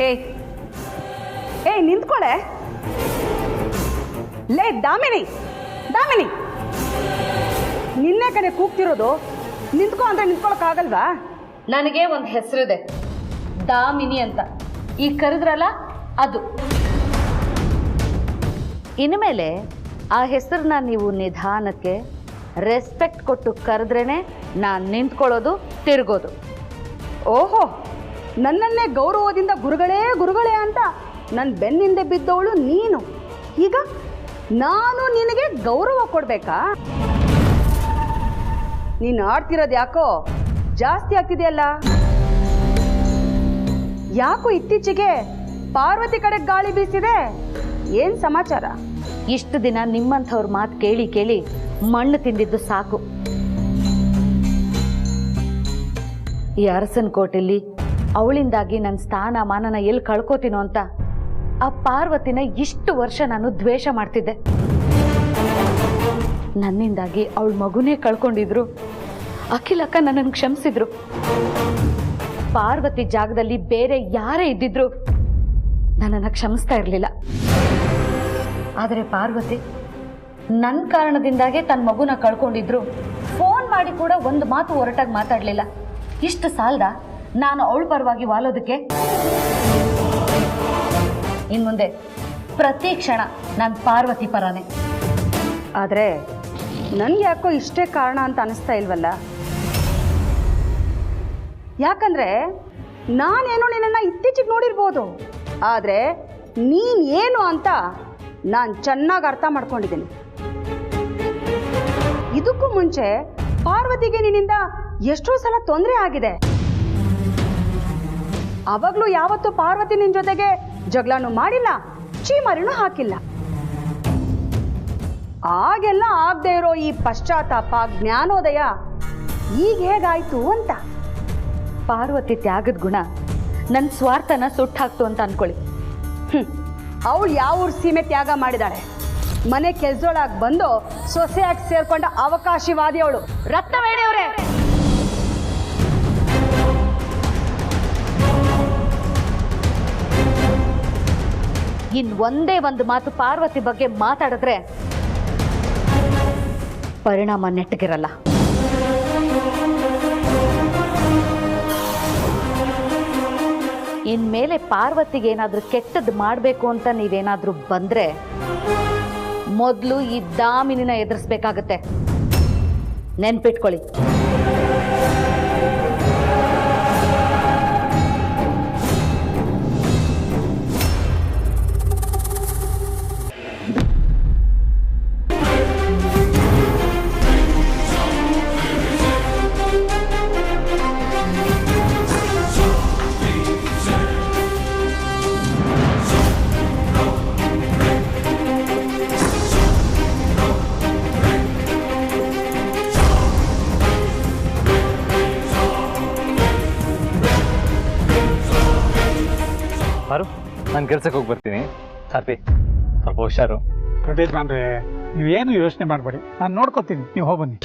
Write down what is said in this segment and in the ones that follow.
ಏಯ್ ಏಯ್ ನಿಂತ್ಕೊಳೆ. ಲೇ ದಾಮಿನಿ, ದಾಮಿನಿ, ನಿನ್ನೆ ಕಡೆ ಕೂಗ್ತಿರೋದು. ನಿಂತ್ಕೊ ಅಂದ್ರೆ ನಿಂತ್ಕೊಳಕ್ಕಾಗಲ್ವಾ? ನನಗೆ ಒಂದು ಹೆಸರಿದೆ, ದಾಮಿನಿ ಅಂತ. ಈಗ ಕರೆದ್ರಲ್ಲ ಅದು. ಇನ್ಮೇಲೆ ಆ ಹೆಸರನ್ನ ನೀವು ನಿಧಾನಕ್ಕೆ ರೆಸ್ಪೆಕ್ಟ್ ಕೊಟ್ಟು ಕರೆದ್ರೇನೆ ನಾನು ನಿಂತ್ಕೊಳ್ಳೋದು, ತಿರುಗೋದು. ಓಹೋ, ನನ್ನನ್ನೇ ಗೌರವದಿಂದ ಗುರುಗಳೇ ಗುರುಗಳೇ ಅಂತ ನನ್ನ ಬೆನ್ನಿಂದೆ ಬಿದ್ದವಳು ನೀನು. ಈಗ ನಾನು ನಿನಗೆ ಗೌರವ ಕೊಡ್ಬೇಕಾ? ನೀನು ಆಡ್ತಿರೋದು ಯಾಕೋ ಜಾಸ್ತಿ ಆಗ್ತಿದೆಯಲ್ಲ. ಯಾಕೋ ಇತ್ತೀಚೆಗೆ ಪಾರ್ವತಿ ಕಡೆ ಗಾಳಿ ಬೀಸಿದೆ? ಏನ್ ಸಮಾಚಾರ? ಇಷ್ಟು ದಿನ ನಿಮ್ಮಂಥವ್ರ ಮಾತು ಕೇಳಿ ಕೇಳಿ ಮಣ್ಣು ತಿಂದಿದ್ದು ಸಾಕು. ಈ ಅರಸನ ಕೋಟೆಯಲ್ಲಿ ಅವಳಿಂದಾಗಿ ನನ್ನ ಸ್ಥಾನ ಮಾನನ ಎಲ್ಲಿ ಕಳ್ಕೋತೀನೋ ಅಂತ ಆ ಪಾರ್ವತಿನ ಇಷ್ಟು ವರ್ಷ ನಾನು ದ್ವೇಷ ಮಾಡ್ತಿದ್ದೆ. ನನ್ನಿಂದಾಗಿ ಅವಳ ಮಗುನೇ ಕಳ್ಕೊಂಡಿದ್ರು. ಅಖಿಲಕ್ಕ ನನ್ನನ್ನು ಕ್ಷಮಿಸಿದ್ರು. ಪಾರ್ವತಿ ಜಾಗದಲ್ಲಿ ಬೇರೆ ಯಾರೇ ಇದ್ದಿದ್ರು ನನ್ನನ್ನು ಕ್ಷಮಿಸ್ತಾ ಇರಲಿಲ್ಲ. ಆದರೆ ಪಾರ್ವತಿ ನನ್ನ ಕಾರಣದಿಂದಾಗೆ ತನ್ನ ಮಗುನ ಕಳ್ಕೊಂಡಿದ್ರು. ಫೋನ್ ಮಾಡಿ ಕೂಡ ಒಂದು ಮಾತು ಹೊರಟಾಗಿ ಮಾತಾಡಲಿಲ್ಲ. ಇಷ್ಟು ಸಾಲದ ನಾನು ಅವಳ ಪರವಾಗಿ ವಾಲೋದಕ್ಕೆ? ಇನ್ನು ಮುಂದೆ ಪ್ರತಿ ಕ್ಷಣ ನಾನು ಪಾರ್ವತಿ ಪರನೇ. ಆದರೆ ನನ್ಗೆ ಯಾಕೋ ಇಷ್ಟೇ ಕಾರಣ ಅಂತ ಅನಿಸ್ತಾ ಇಲ್ವಲ್ಲ. ಯಾಕಂದ್ರೆ ನಾನೇನೋ ನಿನ್ನನ್ನು ಇತ್ತೀಚೆಗೆ ನೋಡಿರ್ಬೋದು, ಆದರೆ ನೀನು ಏನು ಅಂತ ನಾನು ಚೆನ್ನಾಗಿ ಅರ್ಥ ಮಾಡ್ಕೊಂಡಿದ್ದೀನಿ. ಇದಕ್ಕೂ ಮುಂಚೆ ಪಾರ್ವತಿಗೆ ನಿನ್ನಿಂದ ಎಷ್ಟೋ ಸಲ ತೊಂದರೆ ಆಗಿದೆ. ಅವಾಗಲೂ ಯಾವತ್ತೂ ಪಾರ್ವತಿ ನಿನ್ನ ಜೊತೆಗೆ ಜಗಳನೂ ಮಾಡಿಲ್ಲ, ಚೀಮಾರಿನೂ ಹಾಕಿಲ್ಲ. ಆಗೆಲ್ಲ ಆಗದೆ ಇರೋ ಈ ಪಶ್ಚಾತ್ತಾಪ, ಜ್ಞಾನೋದಯ ಈಗ ಹೇಗಾಯ್ತು ಅಂತ. ಪಾರ್ವತಿ ತ್ಯಾಗದ ಗುಣ ನನ್ನ ಸ್ವಾರ್ಥನ ಸುಟ್ಟಾಕ್ತು ಅಂತ ಅನ್ಕೊಳ್ಳಿ. ಅವಳು ಯಾವ ಊರು ಸೀಮೆ ತ್ಯಾಗ ಮಾಡಿದಾಳೆ? ಮನೆ ಕೆಲ್ಸದೊಳಗೆ ಬಂದು ಸೊಸೆಯಾಗಿ ಸೇರ್ಕೊಂಡ ಅವಕಾಶವಾದಿ ಅವಳು. ರತ್ನವೇಣಿಯವರೇ, ಇನ್ ಒಂದೇ ಒಂದು ಮಾತು ಪಾರ್ವತಿ ಬಗ್ಗೆ ಮಾತಾಡಿದ್ರೆ ಪರಿಣಾಮ ನೆಟ್ಟಗಿರಲ್ಲ. ಇನ್ಮೇಲೆ ಪಾರ್ವತಿಗೆ ಏನಾದರೂ ಕೆಟ್ಟದ್ದು ಮಾಡಬೇಕು ಅಂತ ನೀವೇನಾದರೂ ಬಂದ್ರೆ ಮೊದಲು ಈ ದಾಮಿನಿನ ಎದುರಿಸ್ಬೇಕಾಗತ್ತೆ. ನೆನ್ಪಿಟ್ಕೊಳ್ಳಿ. ಮಾರು, ನಾನು ಕೆಲ್ಸಕ್ಕೆ ಹೋಗಿ ಬರ್ತೀನಿ. ಕಾಪಿ ಸ್ವಲ್ಪ ಹುಷಾರು. ಪ್ರದೇಶ್ ಅಂದ್ರೆ ನೀವೇನು ಯೋಚನೆ ಮಾಡಬೇಡಿ, ನಾನು ನೋಡ್ಕೊತೀನಿ, ನೀವು ಹೋಗ್ಬನ್ನಿ.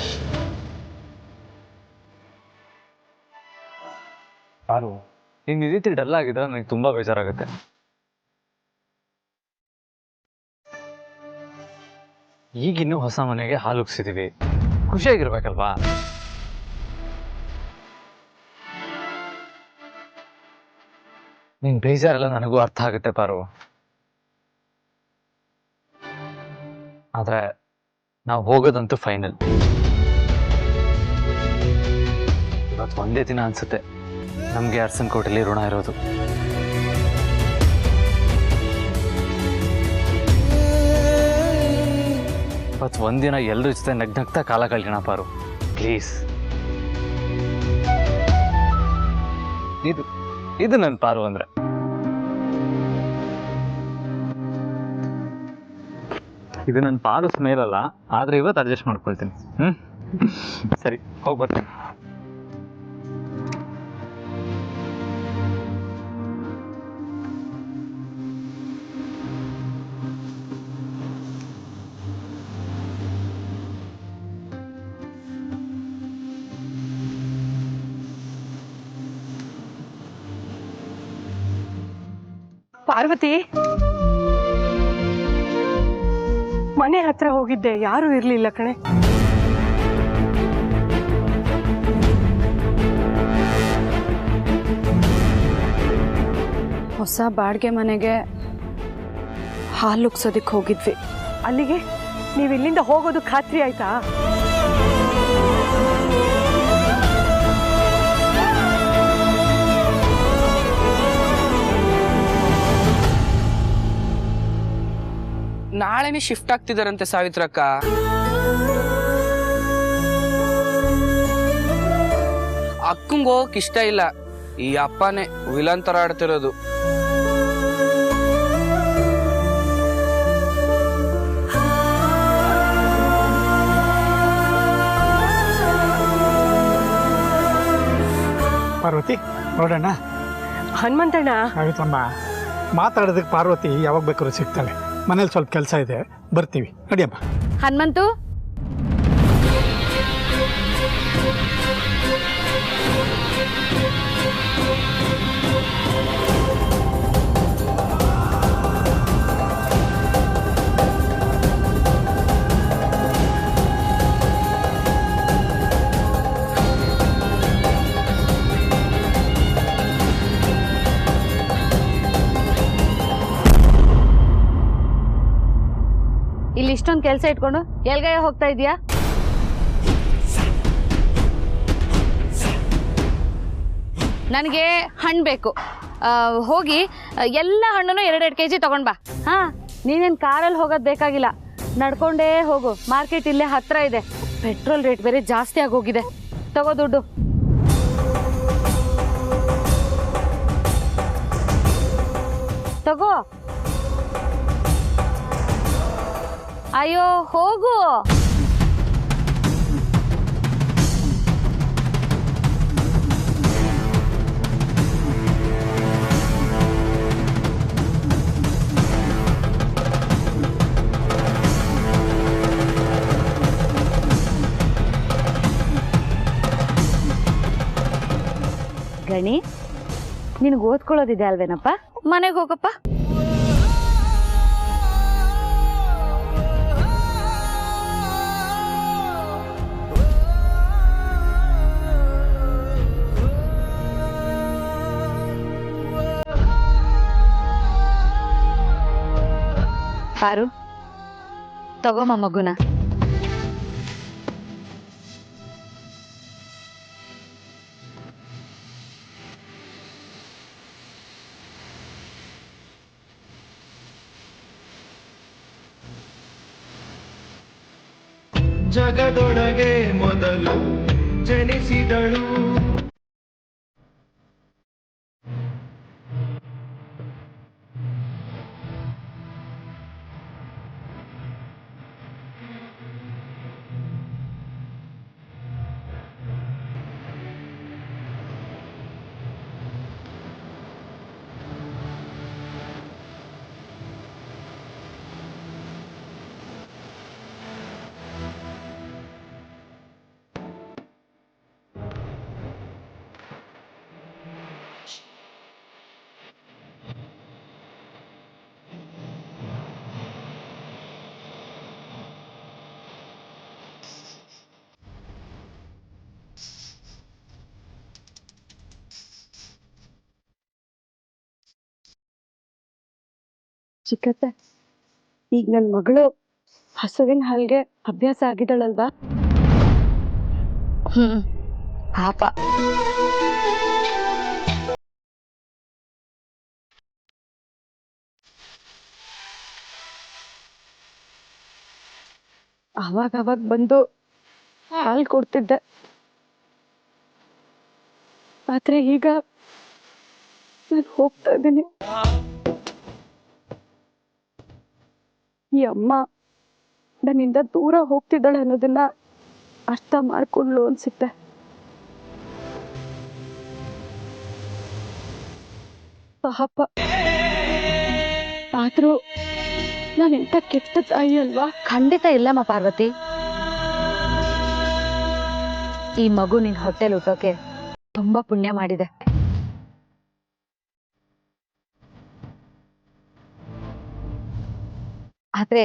ಮಾರು, ಹಿಂಗೆ ಈ ರೀತಿ ಡಲ್ ಆಗಿದ್ರೆ ನನಗೆ ತುಂಬ ಬೇಜಾರಾಗುತ್ತೆ. ಈಗಿನ್ನೂ ಹೊಸ ಮನೆಗೆ ಹಾಲು ಉಗ್ಸಿದೀವಿ, ಖುಷಿಯಾಗಿರ್ಬೇಕಲ್ವಾ? ನಿನ್ ಬೇಜಾರೆಲ್ಲ ನನಗೂ ಅರ್ಥ ಆಗುತ್ತೆ ಪಾರು. ಆದ್ರೆ ನಾವು ಹೋಗೋದಂತೂ ಫೈನಲ್. ಇವತ್ತು ಒಂದೇ ದಿನ ಅನ್ಸುತ್ತೆ ನಮ್ಗೆ ಅರಸನ್ ಕೋಟೆಯಲ್ಲಿ ಋಣ ಇರೋದು. ಇವತ್ತು ಒಂದಿನ ಎಲ್ಲರ ಜೊತೆ ನಗ್ನಗ್ತಾ ಕಾಲ ಕಳ್ಯೋಣ ಪಾರು, ಪ್ಲೀಸ್. ಇದು ನನ್ನ ಪಾರು ಅಂದ್ರೆ. ಇದು ನನ್ನ ಪಾರು ಸ್ಮೇಲ್ ಅಲ್ಲ, ಆದ್ರೆ ಇವತ್ತು ಅಡ್ಜಸ್ಟ್ ಮಾಡ್ಕೊಳ್ತೀನಿ. ಸರಿ, ಹೋಗಿ ಬರ್ತೀನಿ. ಪಾರ್ವತಿ, ಮನೆ ಹತ್ರ ಹೋಗಿದ್ದೆ, ಯಾರು ಇರ್ಲಿಲ್ಲ ಕಣೆ. ಹೊಸ ಬಾಡಿಗೆ ಮನೆಗೆ ಹಾಲುಗ್ಸೋದಕ್ಕೆ ಹೋಗಿದ್ವಿ. ಅಲ್ಲಿಗೆ ನೀವು ಇಲ್ಲಿಂದ ಹೋಗೋದು ಖಾತ್ರಿ ಆಯ್ತಾ? ನಾಳೆನೇ ಶಿಫ್ಟ್ ಆಗ್ತಿದಾರಂತೆ ಸಾವಿತ್ರಕ್ಕ. ಅಕ್ಕಂಗೆ ಹೋಗಕ್ ಇಷ್ಟ ಇಲ್ಲ, ಈ ಅಪ್ಪನೇ ವಿಲನ್ ತರ ಆಡ್ತಿರೋದು. ಪಾರ್ವತಿ ನೋಡೋಣ. ಹನುಮಂತಣ್ಣ, ಆಯ್ತಮ್ಮ, ಮಾತಾಡೋದಕ್ಕೆ ಪಾರ್ವತಿ ಯಾವಾಗ ಬೇಕಾದ್ರೂ ಸಿಗ್ತಾಳೆ. ಮನೇಲಿ ಸ್ವಲ್ಪ ಕೆಲಸ ಇದೆ, ಬರ್ತೀವಿ, ನಡಿಯಮ್ಮ. ಹನುಮಂತು, ಇಲ್ಲಿ ಇಷ್ಟೊಂದು ಕೆಲಸ ಇಟ್ಕೊಂಡು ಎಲ್ಗಯ್ಯ ಹೋಗ್ತಾ ಇದೀಯಾ? ನನಗೆ ಹಣ್ಣು ಬೇಕು. ಹೋಗಿ ಎಲ್ಲ ಹಣ್ಣನ್ನು 2-2 kg ತಗೊಂಡ್ ಬಾ. ಹಾ, ನೀನೇನು ಕಾರಲ್ಲಿ ಹೋಗೋದು ಬೇಕಾಗಿಲ್ಲ, ನಡ್ಕೊಂಡೇ ಹೋಗು. ಮಾರ್ಕೆಟ್ ಇಲ್ಲೇ ಹತ್ರ ಇದೆ. ಪೆಟ್ರೋಲ್ ರೇಟ್ ಬೇರೆ ಜಾಸ್ತಿ ಆಗೋಗಿದೆ. ತಗೋ ದುಡ್ಡು. ತಗೋ. ಅಯ್ಯೋ ಹೋಗು. ಗಣಿ, ನಿನಗೆ ಓದ್ಕೊಳ್ಳೋದಿದೆ ಅಲ್ವೇನಪ್ಪ? ಮನೆಗೆ ಹೋಗಪ್ಪ. ಪಾರು, ತಗೋಮ ಮಗುನ. ಜಗದೊಳಗೆ ಮೊದಲು ಜನಿಸಿದಳು. ಚಿಕ್ಕತ್ತೆ, ಈಗ ನನ್ನ ಮಗಳು ಹಸುವಿನ ಹಾಲ್ಗೆ ಅಭ್ಯಾಸ ಆಗಿದ್ದಾಳಲ್ವಾ? ಪಾಪ. ಅವಾಗ ಬಂದು ಹಾಲು ಕೊಡ್ತಿದ್ದೆ. ಆದ್ರೆ ಈಗ ನಾನು ಹೋಗ್ತಾ ಇದ್ದೀನಿ. ಈ ಅಮ್ಮ ನನ್ನಿಂದ ದೂರ ಹೋಗ್ತಿದ್ದಾಳೆ ಅನ್ನೋದನ್ನ ಅರ್ಥ ಮಾಡ್ಕೊಳ್ಳು ಅನ್ಸುತ್ತೆ. ಪಾಪ, ಆದ್ರೂ ನಾನು ಎಂತ ಕೆಟ್ಟ ತಾಯಿ ಅಲ್ವಾ? ಖಂಡಿತ ಇಲ್ಲಮ್ಮ ಪಾರ್ವತಿ. ಈ ಮಗು ನಿನ್ ಹೊಟ್ಟೆಲ್ ಹುಟ್ಟೋಕೆ ತುಂಬಾ ಪುಣ್ಯ ಮಾಡಿದೆ. ಆದ್ರೆ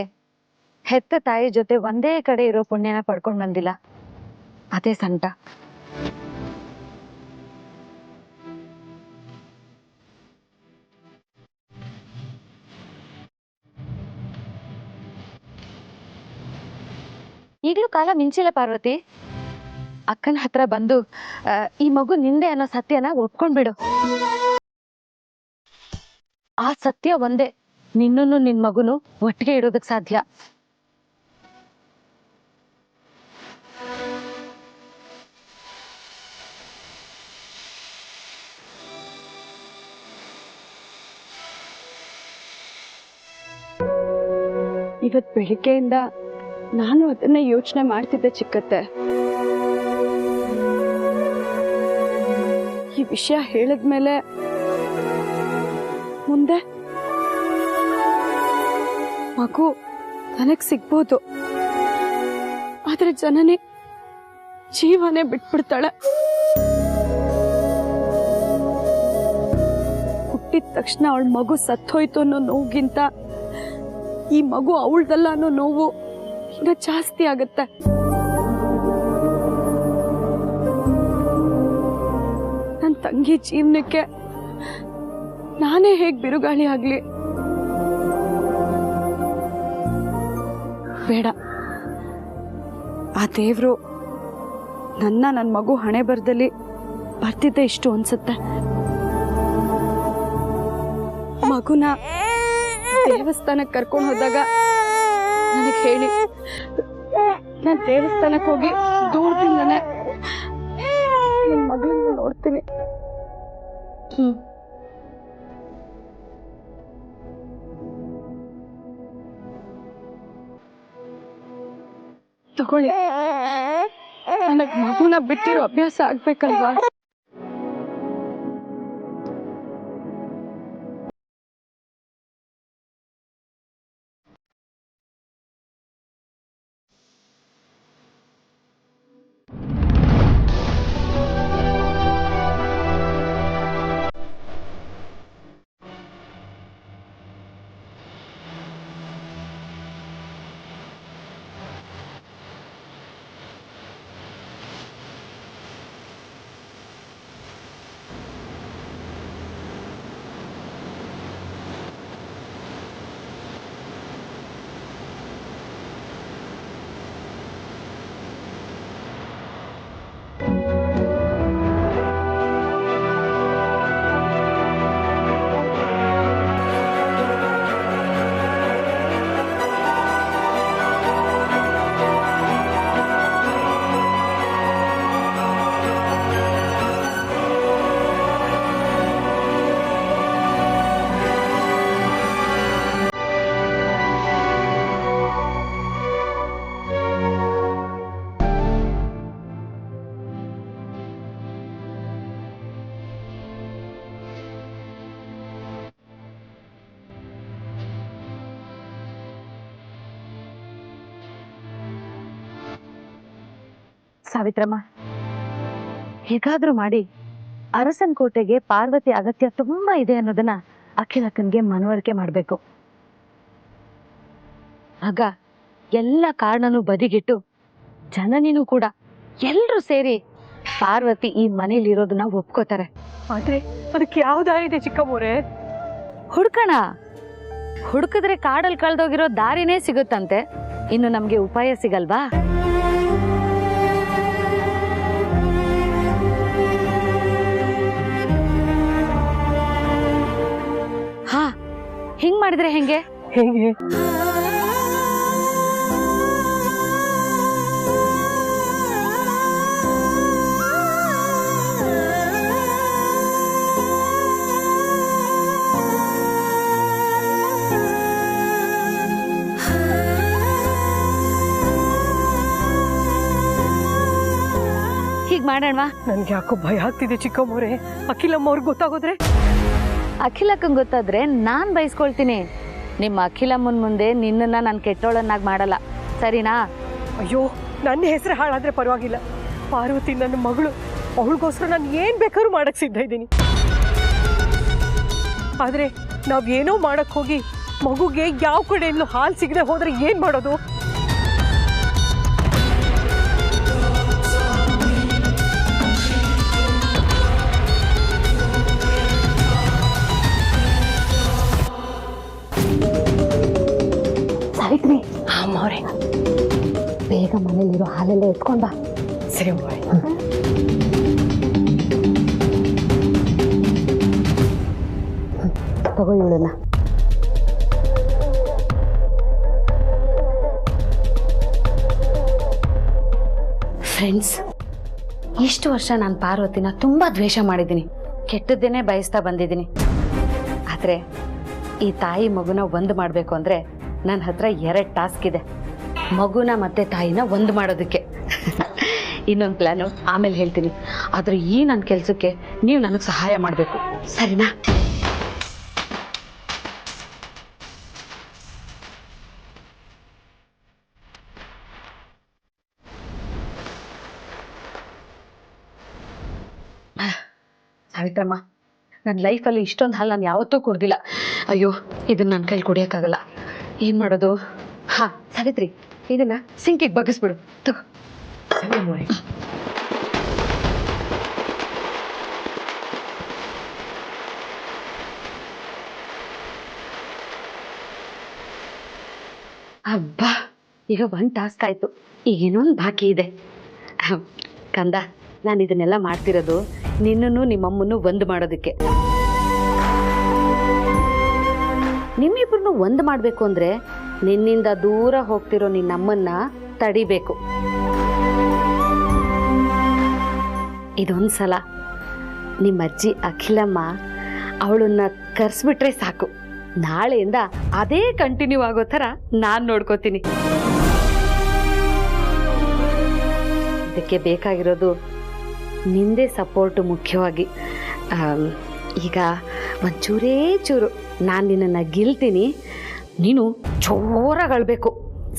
ಹೆತ್ತ ತಾಯಿ ಜೊತೆ ಒಂದೇ ಕಡೆ ಇರೋ ಪುಣ್ಯನ ಪಡ್ಕೊಂಡ್ ಬಂದಿಲ್ಲ. ಅದೇ ಸಂಟ. ಈಗ್ಲೂ ಕಾಲ ಮಿಂಚಿಲ್ಲ ಪಾರ್ವತಿ. ಅಕ್ಕನ ಹತ್ರ ಬಂದು ಈ ಮಗು ನಿಂದೆ ಅನ್ನೋ ಸತ್ಯನ ಒಪ್ಕೊಂಡ್ಬಿಡು. ಆ ಸತ್ಯ ಒಂದೇ ನಿನ್ನನ್ನು ನಿನ್ ಮಗುನು ಒಟ್ಟಿಗೆ ಇಡೋದಕ್ ಸಾಧ್ಯ. ಇವತ್ ಬೆಳಿಗ್ಗೆಯಿಂದ ನಾನು ಅದನ್ನ ಯೋಚನೆ ಮಾಡ್ತಿದ್ದೆ ಚಿಕ್ಕತ್ತೆ. ಈ ವಿಷಯ ಹೇಳಿದ್ಮೇಲೆ ಮುಂದೆ ಮಗು ನನಗ್ ಸಿಗ್ಬೋದು, ಆದ್ರೆ ಜನನಿ ಜೀವನೇ ಬಿಟ್ಬಿಡ್ತಾಳೆ. ಹುಟ್ಟಿದ ತಕ್ಷಣ ಅವಳ ಮಗು ಸತ್ತೋಯ್ತು ಅನ್ನೋ ನೋವಿಗಿಂತ ಈ ಮಗು ಅವಳದಲ್ಲ ಅನ್ನೋ ನೋವು ಇನ್ನ ಜಾಸ್ತಿ ಆಗತ್ತೆ. ನನ್ನ ತಂಗಿ ಜೀವನಕ್ಕೆ ನಾನೇ ಹೇಗ್ ಬಿರುಗಾಳಿ ಆಗ್ಲಿ? ಬೇಡ, ಆ ದೇವ್ರು ನನ್ನ ಮಗು ಹಣೆ ಬರದಲ್ಲಿ ಬರ್ತಿದ್ದೆ ಇಷ್ಟು ಅನ್ಸುತ್ತೆ. ಮಗುನ ದೇವಸ್ಥಾನಕ್ಕೆ ಕರ್ಕೊಂಡು ಹೋದಾಗ ನನಗೆ ಹೇಳಿ, ನಾನು ದೇವಸ್ಥಾನಕ್ಕೆ ಹೋಗಿ ದೂರದಿಂದನೇ ನನ್ನ ಮಗಳನ್ನ ನೋಡ್ತೀನಿ. ತಗೊಳ್ಳಿ, ನನಗೆ ಮಗುನ ಬಿಟ್ಟಿರೋ ಅಭ್ಯಾಸ ಆಗ್ಬೇಕಲ್ವಾ? ಸಾವಿತ್ರಮ್ಮ, ಹೇಗಾದ್ರೂ ಮಾಡಿ ಅರಸನ್ ಕೋಟೆಗೆ ಪಾರ್ವತಿ ಅಗತ್ಯ ತುಂಬಾ ಇದೆ ಅನ್ನೋದನ್ನ ಅಖಿಲಕ್ಕನ್ಗೆ ಮನವರಿಕೆ ಮಾಡ್ಬೇಕು. ಆಗ ಎಲ್ಲ ಕಾರಣನೂ ಬದಿಗಿಟ್ಟು ಜನನಿನೂ ಕೂಡ ಎಲ್ರೂ ಸೇರಿ ಪಾರ್ವತಿ ಈ ಮನೇಲಿರೋದನ್ನ ಒಪ್ಕೋತಾರೆ. ಆದ್ರೆ ಅದಕ್ಕೆ ಯಾವ್ದಾಗಿದೆ ಚಿಕ್ಕಮ್ಮೋರೆ? ಹುಡ್ಕಣ, ಹುಡುಕಿದ್ರೆ ಕಾಡಲ್ಲಿ ಕಳ್ದೋಗಿರೋ ದಾರಿನೇ ಸಿಗುತ್ತಂತೆ. ಇನ್ನು ನಮ್ಗೆ ಉಪಾಯ ಸಿಗಲ್ವಾ? ಹಾ, ಹಿಂಗ್ ಮಾಡಿದ್ರೆ ಹೆಂಗೆ? ಹೇಗೆ? ಹೀಗ್ ಮಾಡೋಣವಾ? ನನ್ಗೆ ಯಾಕೋ ಭಯ ಆಗ್ತಿದೆ ಚಿಕ್ಕಮ್ಮೋರೆ. ಅಖಿಲಮ್ಮ ಅವ್ರಿಗೆ ಗೊತ್ತಾಗೋದ್ರೆ? ಅಖಿಲಕ್ಕಂಗ್ ಗೊತ್ತಾದ್ರೆ ನಾನ್ ಬಯಸ್ಕೊಳ್ತೀನಿ. ನಿಮ್ಮ ಅಖಿಲಮ್ಮನ್ ಮುಂದೆ ನಿನ್ನನ್ನ ನಾನು ಕೆಟ್ಟೋಳನ್ನಾಗಿ ಮಾಡಲ್ಲ, ಸರಿನಾ? ಅಯ್ಯೋ, ನನ್ನ ಹೆಸರು ಹಾಳಾದ್ರೆ ಪರವಾಗಿಲ್ಲ. ಪಾರ್ವತಿ ನನ್ನ ಮಗಳು, ಅವಳಿಗೋಸ್ಕರ ನಾನು ಏನ್ ಬೇಕಾದ್ರೂ ಮಾಡಕ್ ಸಿದ್ಧ ಇದ್ದೀನಿ. ಆದ್ರೆ ನಾವೇನೋ ಮಾಡಕ್ ಹೋಗಿ ಮಗುಗೆ ಯಾವ ಕಡೆಯಿಂದಲೂ ಹಾಲು ಸಿಗದೆ ಹೋದ್ರೆ ಏನ್ ಮಾಡೋದು? ಸಾವಿತ್ರಿ, ಅಮ್ಮವ್ರೆ ಬೇಗ ಮನೇಲಿರೋ ಹಾಲೆಲ್ಲ ಎತ್ಕೊಂಡ. ಸರಿ ಅಮ್ಮವ್ರೆ. ತಗೋ ಇವಳನ್ನ. ಫ್ರೆಂಡ್ಸ್, ಇಷ್ಟು ವರ್ಷ ನಾನು ಪಾರ್ವತಿನ ತುಂಬ ದ್ವೇಷ ಮಾಡಿದ್ದೀನಿ, ಕೆಟ್ಟದ್ದೇನೆ ಬಯಸ್ತಾ ಬಂದಿದ್ದೀನಿ. ಆದರೆ ಈ ತಾಯಿ ಮಗುನ ಒಂದು ಮಾಡಬೇಕು ಅಂದರೆ ನನ್ನ ಹತ್ರ 2 ಟಾಸ್ಕ್ ಇದೆ. ಮಗುನ ಮತ್ತು ತಾಯಿನ ಒಂದು ಮಾಡೋದಕ್ಕೆ. ಇನ್ನೊಂದು ಪ್ಲ್ಯಾನು ಆಮೇಲೆ ಹೇಳ್ತೀನಿ. ಆದರೆ ಈ ನನ್ನ ಕೆಲಸಕ್ಕೆ ನೀವು ನನಗೆ ಸಹಾಯ ಮಾಡಬೇಕು, ಸರಿನಾ? ಸಾವಿತ್ರಮ್ಮ, ನನ್ನ ಲೈಫಲ್ಲಿ ಇಷ್ಟೊಂದು ಹಾಲು ನಾನು ಯಾವತ್ತೂ ಕುಡ್ದಿಲ್ಲ. ಅಯ್ಯೋ, ಇದನ್ನ ನನ್ನ ಕೈಲಿ ಕುಡಿಯೋಕ್ಕಾಗಲ್ಲ. ಏನು ಮಾಡೋದು? ಹಾಂ ಸಾವಿತ್ರಿ, ಇದನ್ನ ಸಿಂಕಿಗೆ ಬಗ್ಗಿಸ್ಬಿಡು. ತಗೋ. ಸರಿ ಅಮ್ಮವ್ರೆ. ಅಬ್ಬಾ, ಈಗ 1 ಟಾಸ್ಕ್ ಆಯಿತು. ಈಗ ಇನ್ನೊಂದು ಬಾಕಿ ಇದೆ. ಕಂದ, ನಾನು ಇದನ್ನೆಲ್ಲ ಮಾಡ್ತಿರೋದು ನಿನ್ನನ್ನು ನಿಮ್ಮಮ್ಮನ್ನು ಒಂದು ಮಾಡೋದಕ್ಕೆ. ನಿಮ್ಮಿಬ್ಬರನ್ನು ಒಂದು ಮಾಡಬೇಕು ಅಂದರೆ ನಿನ್ನಿಂದ ದೂರ ಹೋಗ್ತಿರೋ ನಿನ್ನಮ್ಮನ್ನ ತಡಿಬೇಕು. ಇದೊಂದು ಸಲ ನಿಮ್ಮ ಅಜ್ಜಿ ಅಖಿಲಮ್ಮ ಅವಳನ್ನ ಕರೆಸ್ಬಿಟ್ರೆ ಸಾಕು. ನಾಳೆಯಿಂದ ಅದೇ ಕಂಟಿನ್ಯೂ ಆಗೋ ಥರ ನಾನು ನೋಡ್ಕೋತೀನಿ. ಇದಕ್ಕೆ ಬೇಕಾಗಿರೋದು ನಿಂದೇ ಸಪೋರ್ಟು ಮುಖ್ಯವಾಗಿ. ಈಗ ಒಂಚೂರೇ ಚೂರು ನಾನು ನಿನ್ನನ್ನು ಗೆಲ್ತೀನಿ, ನೀನು ಜೋರಾಗಿ ಅಳ್ಬೇಕು,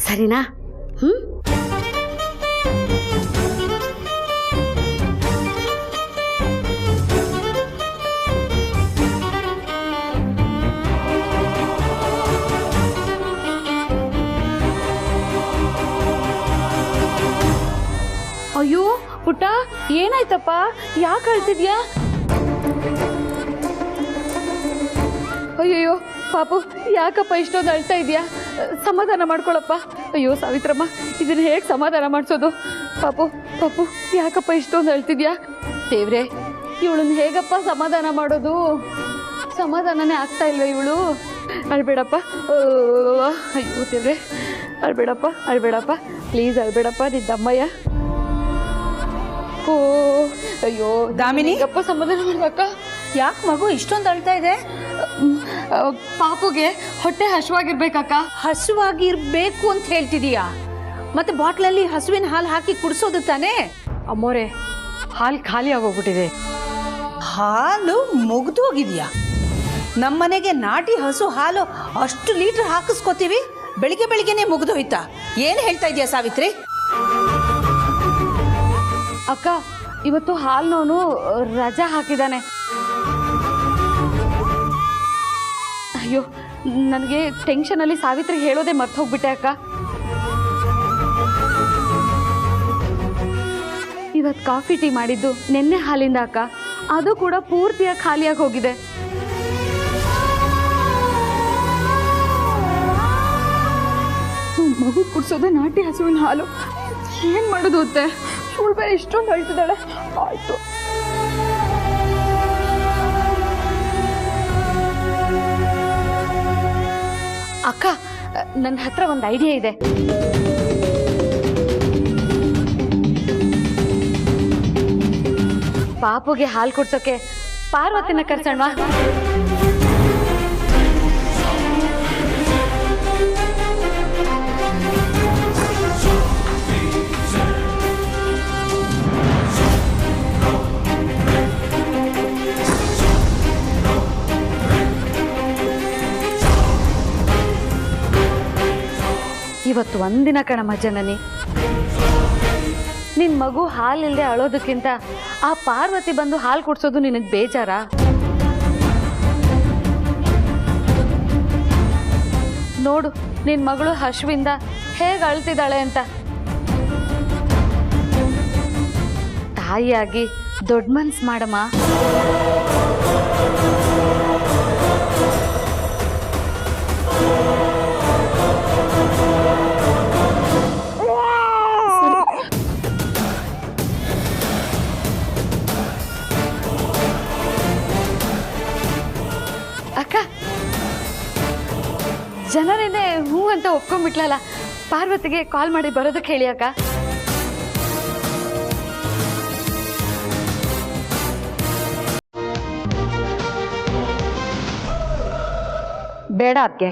ಸರಿನಾ? ಅಯ್ಯೋ ಪುಟ್ಟ, ಏನಾಯ್ತಪ್ಪ? ಯಾಕೆ ಅಳ್ತಿದ್ಯಾ? ಅಯ್ಯಯ್ಯೋ ಪಾಪು, ಯಾಕಪ್ಪ ಇಷ್ಟೊಂದು ಅಳ್ತಾ ಇದೆಯಾ? ಸಮಾಧಾನ ಮಾಡ್ಕೊಳಪ್ಪ. ಅಯ್ಯೋ ಸಾವಿತ್ರಮ್ಮ, ಇದನ್ನ ಹೇಗೆ ಸಮಾಧಾನ ಮಾಡಿಸೋದು? ಪಾಪು ಪಾಪು, ಯಾಕಪ್ಪ ಇಷ್ಟೊಂದು ಅಳ್ತಿದ್ಯಾ? ದೇವ್ರೆ, ಇವಳನ್ನ ಹೇಗಪ್ಪ ಸಮಾಧಾನ ಮಾಡೋದು? ಸಮಾಧಾನನೇ ಆಗ್ತಾ ಇಲ್ವ ಇವಳು? ಅಳ್ಬೇಡಪ್ಪ. ಅಯ್ಯೋ ದೇವ್ರೆ, ಅಳ್ಬೇಡಪ್ಪ, ಅಳ್ಬೇಡಪ್ಪ, ಪ್ಲೀಸ್ ಅಳ್ಬೇಡಪ್ಪ, ನಿದ್ದಮ್ಮಯ್ಯ. ಓ ಅಯ್ಯೋ ದಾಮಿನಿ, ಅಪ್ಪ ಸಮಾಧಾನ ಮಾಡ್ಬೇಕ? ಯಾಕೆ ಮಗು ಇಷ್ಟೊಂದು ಅಳ್ತಾ ಇದೆ? ಪಾಪುಗೆ ಹೊಟ್ಟೆ ಹಸುವಾಗಿರ್ಬೇಕಕ್ಕ. ಹಸುವಾಗಿರ್ಬೇಕು ಅಂತ ಹೇಳ್ತಿದೀಯಾ? ಮತ್ತೆ ಬಾಟ್ಲಲ್ಲಿ ಹಸುವಿನ ಹಾಲು ಹಾಕಿ ಕುಡಿಸೋದು ತಾನೇ? ಅಮ್ಮೋರೆ, ಹಾಲು ಖಾಲಿ ಆಗೋಗ್ಬಿಟ್ಟಿದೆ. ಹಾಲು ಮುಗ್ದೋಗಿದ್ಯಾ? ನಮ್ಮನೆಗೆ ನಾಟಿ ಹಸು ಹಾಲು ಅಷ್ಟು ಲೀಟರ್ ಹಾಕಿಸ್ಕೋತೀವಿ, ಬೆಳಿಗ್ಗೆ ಬೆಳಿಗ್ಗೆನೆ ಮುಗ್ದೋಯ್ತಾ? ಏನು ಹೇಳ್ತಾ ಇದೀಯಾ ಸಾವಿತ್ರಿ? ಅಕ್ಕ, ಇವತ್ತು ಹಾಲ್ನವನು ರಜಾ ಹಾಕಿದ್ದಾನೆ. ಅಯ್ಯೋ, ನನಗೆ ಟೆನ್ಷನಲ್ಲಿ ಸಾವಿತ್ರಿ ಹೇಳೋದೇ ಮರ್ತು ಹೋಗ್ಬಿಟ್ಟೆ ಅಕ್ಕ. ಇವತ್ತು ಕಾಫಿ ಟೀ ಮಾಡಿದ್ದು ನೆನ್ನೆ ಹಾಲಿಂದ ಅಕ್ಕ, ಅದು ಕೂಡ ಪೂರ್ತಿಯಾಗಿ ಖಾಲಿಯಾಗಿ ಹೋಗಿದೆ. ಮಗು ಕುಡ್ಸೋದೆ ನಾಟಿ ಹಸುವಿನ ಹಾಲು, ಏನು ಮಾಡೋದು ಅತ್ತೆ? ಇವಳು ಬೇರೆ ಇಷ್ಟೊಂದು ಅಳ್ತಿದ್ದಾಳೆ. ಆಯ್ತು, ಅಕ್ಕ, ನನ್ನ ಹತ್ರ ಒಂದು ಐಡಿಯಾ ಇದೆ. ಪಾಪುಗೆ ಹಾಲು ಕುಡ್ಸೋಕೆ ಪಾರ್ವತಿನ ಕರ್ಸೋಣವಾ? ಇವತ್ತು ಒಂದಿನ ಕಣಮ್ಮ ಜನನಿ, ನಿನ್ನ ಮಗು ಹಾಲಿಲ್ಲದೆ ಅಳೋದಕ್ಕಿಂತ ಆ ಪಾರ್ವತಿ ಬಂದು ಹಾಲು ಕುಡ್ಸೋದು ನಿನಗೆ ಬೇಜಾರಾ? ನೋಡು ನಿನ್ನ ಮಗಳು ಹಸುವಿಂದ ಹೇಗೆ ಅಳ್ತಿದ್ದಾಳೆ ಅಂತ. ತಾಯಿಯಾಗಿ ದೊಡ್ಡ ಮನ್ಸು ಮಾಡಮ್ಮ. ಅಕ್ಕ, ಜನರೇನೆ ಹೂ ಅಂತ ಒಪ್ಕೊಂಡ್ಬಿಟ್ಲಲ್ಲ, ಪಾರ್ವತಿಗೆ ಕಾಲ್ ಮಾಡಿ ಬರೋದಕ್ಕೆ ಹೇಳಿ ಅಕ್ಕ. ಬೇಡ ಅದಕ್ಕೆ